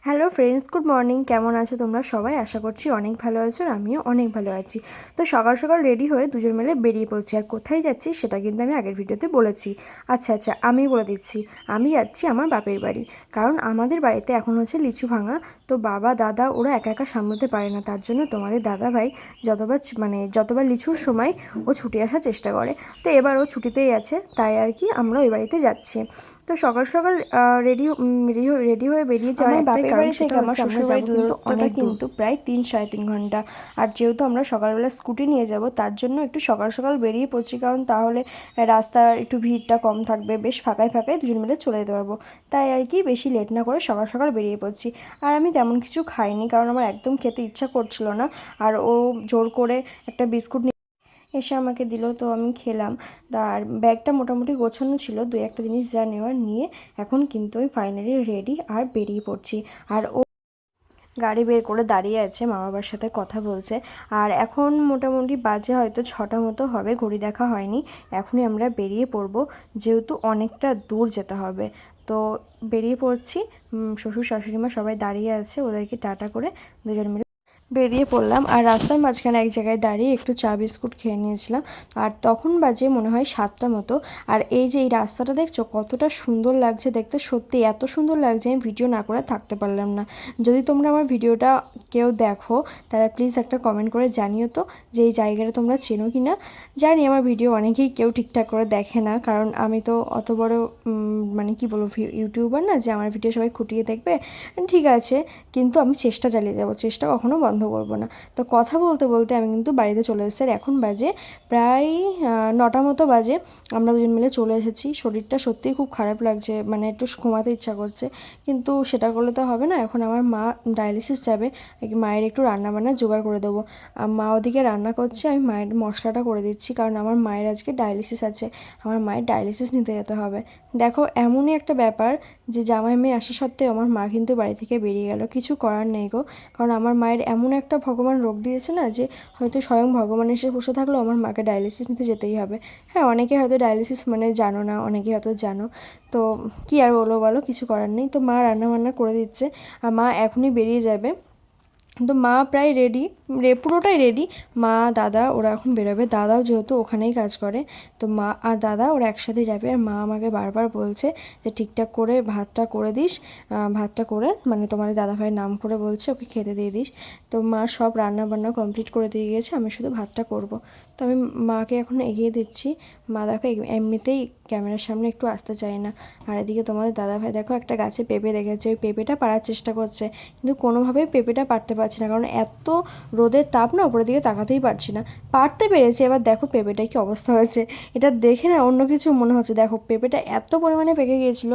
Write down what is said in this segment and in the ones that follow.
Hello friends, good morning. কেমন আছো তোমরা সবাই? আশা করছি অনেক ভালো আছো, আর আমিও অনেক ভালো আছি। তো সকাল সকাল রেডি হয়ে দুজন মিলে বেরিয়ে পড়ছি। আর কোথায় যাচ্ছি সেটা কিন্তু আমি আগের ভিডিওতে বলেছি। আচ্ছা, আমি বলে দিচ্ছি। আমি যাচ্ছি আমার বাপের বাড়ি, কারণ আমাদের বাড়িতে এখন হচ্ছে লিচু ভাঙা। তো বাবা দাদা ওরা একা একা সামলাতে পারে না, তার জন্য তোমাদের দাদা ভাই যতবার লিচুর সময় ও ছুটে আসার চেষ্টা করে। তো এবার ও ছুটিতেই আছে, তাই আর কি আমরা ওই বাড়িতে যাচ্ছি। তো সকাল সকাল রেডি রেডি হয়ে বেরিয়ে যাওয়ার আমার একটাই বাপের কারণ, বাড়ি সেটা থেকে আমার হচ্ছে আমরা শ্বশুরবাড়ির যাবো কিন্তু দূরত্বটা অনেক দূর, কিন্তু প্রায় 3-3.5 ঘন্টা। আর যেহেতু আমরা সকালবেলা স্কুটি নিয়ে যাব, তার জন্য একটু সকাল সকাল বেরিয়ে পড়ছি, কারণ তাহলে রাস্তার একটু ভিড়টা কম থাকবে, বেশ ফাঁকায় ফাঁকায় দুজন মিলে চলে যেতে পারবো। তাই আর কি বেশি লেট না করে সকাল সকাল বেরিয়ে পড়ছি। আর আমি তেমন কিছু খাইনি, কারণ আমার একদম খেতে ইচ্ছা করছিল না। আর ও জোর করে একটা বিস্কুট এসে আমাকে দিল, তো আমি খেলাম। আর ব্যাগটা মোটামুটি গোছানো ছিল, দু একটা জিনিস যা নেওয়ার নিয়ে এখন কিন্তু আমি ফাইনালি রেডি আর বেরিয়ে পড়ছি। আর ও গাড়ি বের করে দাঁড়িয়ে আছে, মা বাবার সাথে কথা বলছে। আর এখন মোটামুটি বাজে হয়তো 6টা মতো হবে, ঘড়ি দেখা হয়নি। এখনই আমরা বেরিয়ে পড়বো, যেহেতু অনেকটা দূর যেতে হবে। তো বেরিয়ে পড়ছি। শ্বশুর শাশুড়ি মা সবাই দাঁড়িয়ে আছে, ওদেরকে টাটা করে দুজন মিলে বেরিয়ে পড়লাম। আর রাস্তার মাঝখানে এক জায়গায় দাঁড়িয়ে একটু চা বিস্কুট খেয়ে নিয়েছিলাম। আর তখন বাজে মনে হয় 7টা মতো। আর এই যে এই রাস্তাটা দেখছো কতটা সুন্দর লাগছে দেখতে, সত্যি এত সুন্দর লাগছে আমি ভিডিও না করে থাকতে পারলাম না। যদি তোমরা আমার ভিডিওটা কেউ দেখো, তারা প্লিজ একটা কমেন্ট করে জানিও তো যে এই জায়গাটা তোমরা চেনো কি না। জানি আমার ভিডিও অনেকেই কেউ ঠিকঠাক করে দেখে না, কারণ আমি তো অত বড় মানে কি বলবো ইউটিউবার না যে আমার ভিডিও সবাই খুঁটিয়ে দেখবে। ঠিক আছে, কিন্তু আমি চেষ্টা চালিয়ে যাব, চেষ্টা কখনো বন্ধ করব না। তো কথা বলতে বলতে আমি কিন্তু বাড়িতে চলে এসেছি। আর এখন বাজে প্রায় 9টা মতো বাজে। আমরা দুজন মিলে চলে এসেছি। শরীরটা সত্যিই খুব খারাপ লাগছে, মানে একটু ঘুমাতে ইচ্ছা করছে, কিন্তু সেটা করলে তো হবে না। এখন আমার মা ডায়ালিসিস যাবে, মায়ের একটু রান্নাবান্না জোগাড় করে দেবো। মা ওদিকে রান্না করছে, আমি মায়ের মশলাটা করে দিচ্ছি, কারণ আমার মায়ের আজকে ডায়ালিসিস আছে। আমার মায়ের ডায়ালিসিস নিতে যেতে হবে। দেখো এমনই একটা ব্যাপার যে জামাই মেয়ে আসা সত্ত্বেও আমার মা কিন্তু বাড়ি থেকে বেরিয়ে গেল। কিছু করার নেই গো, কারণ আমার মায়ের এমন একটা ভগবান রোগ দিয়েছে না, যে হয়তো স্বয়ং ভগবান এসে বসে থাকলেও আমার মাকে ডায়ালিসিস নিতে যেতেই হবে। হ্যাঁ, অনেকে হয়তো ডায়ালিসিস মানে জানো না, অনেকে হয়তো জানো। তো কী আর বলবো বলো, কিছু করার নেই। তো মা রান্নাবান্না করে দিচ্ছে, আর মা এখনই বেরিয়ে যাবে। তো মা প্রায় রেডি, পুরোটাই রেডি। মা দাদা ওরা এখন বেরোবে, দাদাও যেহেতু ওখানেই কাজ করে। তো মা আর দাদা ওরা একসাথে যাবে। আর মা আমাকে বারবার বলছে যে ঠিকঠাক করে ভাতটা করে দিস, ভাতটা করে মানে তোমাদের দাদাভাইয়ের নাম করে বলছে ওকে খেতে দিয়ে দিস। তো মা সব রান্না বান্না কমপ্লিট করে দিয়ে গেছে, আমি শুধু ভাতটা করব। তো আমি মাকে এখন এগিয়ে দিচ্ছি। মা দেখো এমনিতেই ক্যামেরার সামনে একটু আসতে চায় না। আর এদিকে তোমাদের দাদাভাই দেখো একটা গাছে পেঁপে দেখেছে, ওই পেঁপেটা পাড়ার চেষ্টা করছে, কিন্তু কোনোভাবেই পেঁপেটা পারতে পারছি না, কারণ এত রোদের তাপ না, উপরের দিকে তাকাতেই পারছি না। পারতে পেরেছি, এবার দেখো পেঁপেটার কি অবস্থা হয়েছে। এটা দেখে না অন্য কিছু মনে হচ্ছে। দেখো পেঁপেটা এত পরিমাণে পেকে গিয়েছিল,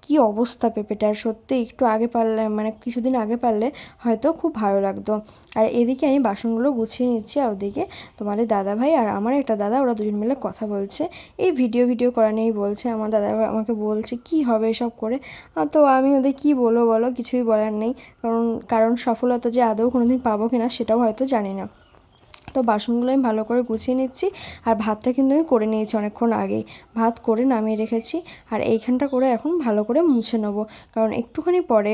কি অবস্থা পেঁপেটার, সত্যি একটু আগে পারলে মানে কিছুদিন আগে পারলে হয়তো খুব ভালো লাগতো। আর এদিকে আমি বাসনগুলো গুছিয়ে নিচ্ছি, আর ওদিকে তোমাদের দাদাভাই আর আমার একটা দাদা ওরা দুজন মিলে কথা বলছে। এই ভিডিও করা নিয়েই বলছে। আমার দাদাভাই আমাকে বলছে কি হবে এসব করে। তো আমি ওদের কী বলবো বলো, কিছুই বলার নেই। কারণ কারণ সফলতা যে আদৌ কোনোদিন পাবো কিনা সেটাও হয়তো জানি না। তো বাসনগুলো আমি ভালো করে গুছিয়ে নিচ্ছি। আর ভাতটা কিন্তু আমি করে নিয়েছি অনেকক্ষণ আগেই, ভাত করে নামিয়ে রেখেছি। আর এইখানটা করে এখন ভালো করে মুছে নেবো, কারণ একটুখানি পরে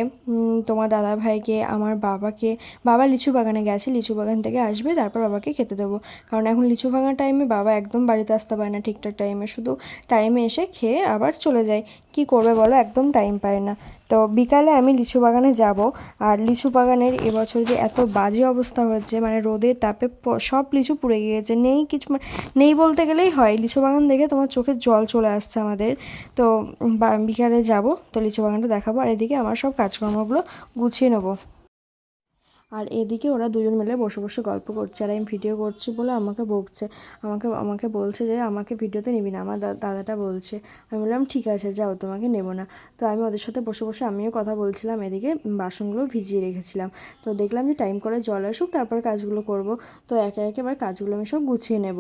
তোমার দাদা ভাইকে আমার বাবাকে, বাবা লিচু বাগানে গেছে, লিচু বাগান থেকে আসবে, তারপর বাবাকে খেতে দেবো। কারণ এখন লিচু ভাঙার টাইমে বাবা একদম বাড়িতে আসতে পারে না ঠিকঠাক টাইমে, শুধু টাইমে এসে খেয়ে আবার চলে যায়। কি করবে বলো, একদম টাইম পায় না। তো বিকালে আমি লিচু বাগানে যাব। আর লিচু বাগানের এবছর যে এত বাজে অবস্থা হচ্ছে, মানে রোদের তাপে সব লিচু পুড়ে গিয়েছে, নেই কিছু, নেই বলতে গেলেই হয়। লিচু বাগান দেখে তোমার চোখের জল চলে আসছে আমাদের। তো বিকালে যাব, তো লিচু বাগানটা দেখাবো, আর এদিকে আমার সব কাজকর্মগুলো গুছিয়ে নেবো। আর এদিকে ওরা দুজন মিলে বসে বসে গল্প করছে, আর আমি ভিডিও করছি বলে আমাকে বকছে। আমাকে আমাকে বলছে যে আমাকে ভিডিওতে নিবি না, আমার দাদাটা বলছে। আমি বললাম ঠিক আছে যাও, তোমাকে নেবো না। তো আমি ওদের সাথে বসে বসে আমিও কথা বলছিলাম, এদিকে বাসনগুলো ভিজিয়ে রেখেছিলাম। তো দেখলাম যে টাইম করে জল আসুক, তারপরে কাজগুলো করব। তো একে একে এবার কাজগুলো আমি সব গুছিয়ে নেব।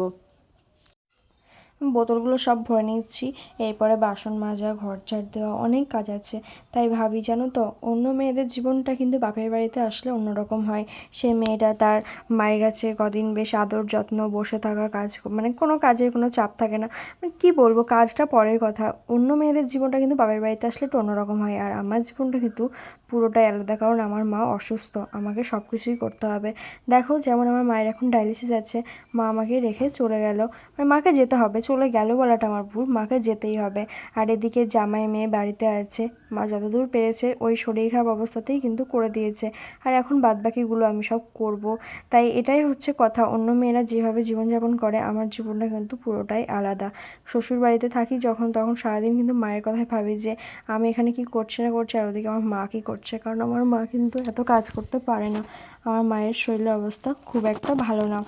বোতলগুলো সব ভরে নিচ্ছি। এরপরে বাসন মাজা, ঘর ঝাড় দেওয়া, অনেক কাজ আছে। তাই ভাবি জানো তো, অন্য মেয়েদের জীবনটা কিন্তু বাপের বাড়িতে আসলে অন্যরকম হয়। সে মেয়েটা তার মায়ের কাছে কদিন বেশ আদর যত্ন, বসে থাকা, কাজ মানে কোনো কাজের কোনো চাপ থাকে না। মানে কী বলবো, কাজটা পরের কথা। অন্য মেয়েদের জীবনটা কিন্তু বাপের বাড়িতে আসলে একটু অন্যরকম হয়। আর আমার জীবনটা কিন্তু পুরোটাই আলাদা, কারণ আমার মা অসুস্থ, আমাকে সব কিছুই করতে হবে। দেখো, যেমন আমার মায়ের এখন ডায়ালিসিস আছে, মা আমাকে রেখে চলে গেল। মানে মাকে যেতে হবে, চলে গেল বলাটা আমার ভুল, মাকে যেতেই হবে। আর এদিকে জামাই মেয়ে বাড়িতে আছে, মা যতদূর পেরেছে ওই শরীর খারাপ অবস্থাতেই কিন্তু করে দিয়েছে। আর এখন বাদবাকিগুলো আমি সব করব। তাই এটাই হচ্ছে কথা, অন্য মেয়েরা যেভাবে জীবনযাপন করে আমার জীবনটা কিন্তু পুরোটাই আলাদা। শ্বশুর বাড়িতে থাকি যখন, তখন সারাদিন কিন্তু মায়ের কথাই ভাবি যে আমি এখানে কি করছি না করছি, আর ওদিকে আমার মা কী করছে। কারণ আমার মা কিন্তু এত কাজ করতে পারে না, আমার মায়ের শরীরের অবস্থা খুব একটা ভালো না।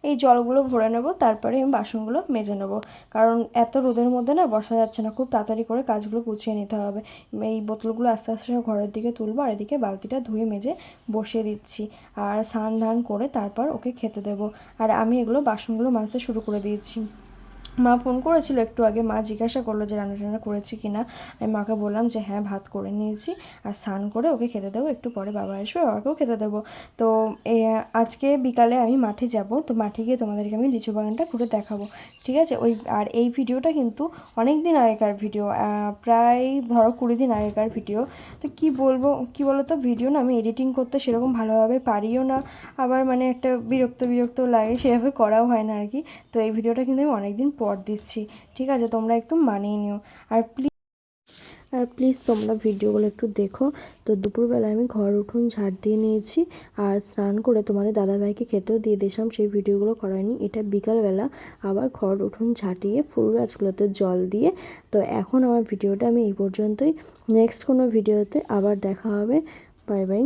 এই জলগুলো ভরে নেব, তারপরে আমি বাসনগুলো মেজে নেব। কারণ এত রোদের মধ্যে না বসা যাচ্ছে না, খুব তাড়াতাড়ি করে কাজগুলো গুছিয়ে নিতে হবে। এই বোতলগুলো আস্তে আস্তে সব ঘরের দিকে তুলবো, আর এদিকে বালতিটা ধুয়ে মেজে বসিয়ে দিচ্ছি। আর স্নান ধান করে তারপর ওকে খেতে দেবো। আর আমি এগুলো বাসনগুলো মাজতে শুরু করে দিয়েছি। মা ফোন করেছিল একটু আগে, মা জিজ্ঞাসা করলো যে রান্না টান্না করেছি কি না। আমি মাকে বললাম যে হ্যাঁ, ভাত করে নিয়েছি, আর স্নান করে ওকে খেতে দেবো, একটু পরে বাবা আসবে, বাবাকেও খেতে দেবো। তো আজকে বিকালে আমি মাঠে যাব, তো মাঠে গিয়ে তোমাদেরকে আমি লিচু বাগানটা ঘুরে দেখাবো, ঠিক আছে? আর এই ভিডিওটা কিন্তু অনেক দিন আগেকার ভিডিও, প্রায় ধরো 20 দিন আগেকার ভিডিও। তো কি বলবো, কি বলো তো, ভিডিও না আমি এডিটিং করতে সেরকম ভালোভাবে পারিও না, আবার মানে একটা বিরক্ত বিরক্ত লাগে, সেভাবে করাও হয় না আর কি। তো এই ভিডিওটা কিন্তু আমি অনেক দিন পর দিচ্ছি, ঠিক আছে? তোমরা একটু মানিয়ে নিও। আর প্লিজ তোমরা ভিডিওগুলো একটু দেখো। তো দুপুরবেলা আমি ঘর উঠোন ঝাড় দিয়ে নিয়েছি, আর স্নান করে তোমাদের দাদাভাইকে খেতেও দিয়ে দিয়েছিলাম, সেই ভিডিওগুলো করায়নি। এটা বিকালবেলা আবার ঘর উঠোন ঝাঁটিয়ে ফুল গাছগুলোতে জল দিয়ে। তো এখন আমার ভিডিওটা আমি এই পর্যন্তই, নেক্সট কোনো ভিডিওতে আবার দেখা হবে। Bye bye.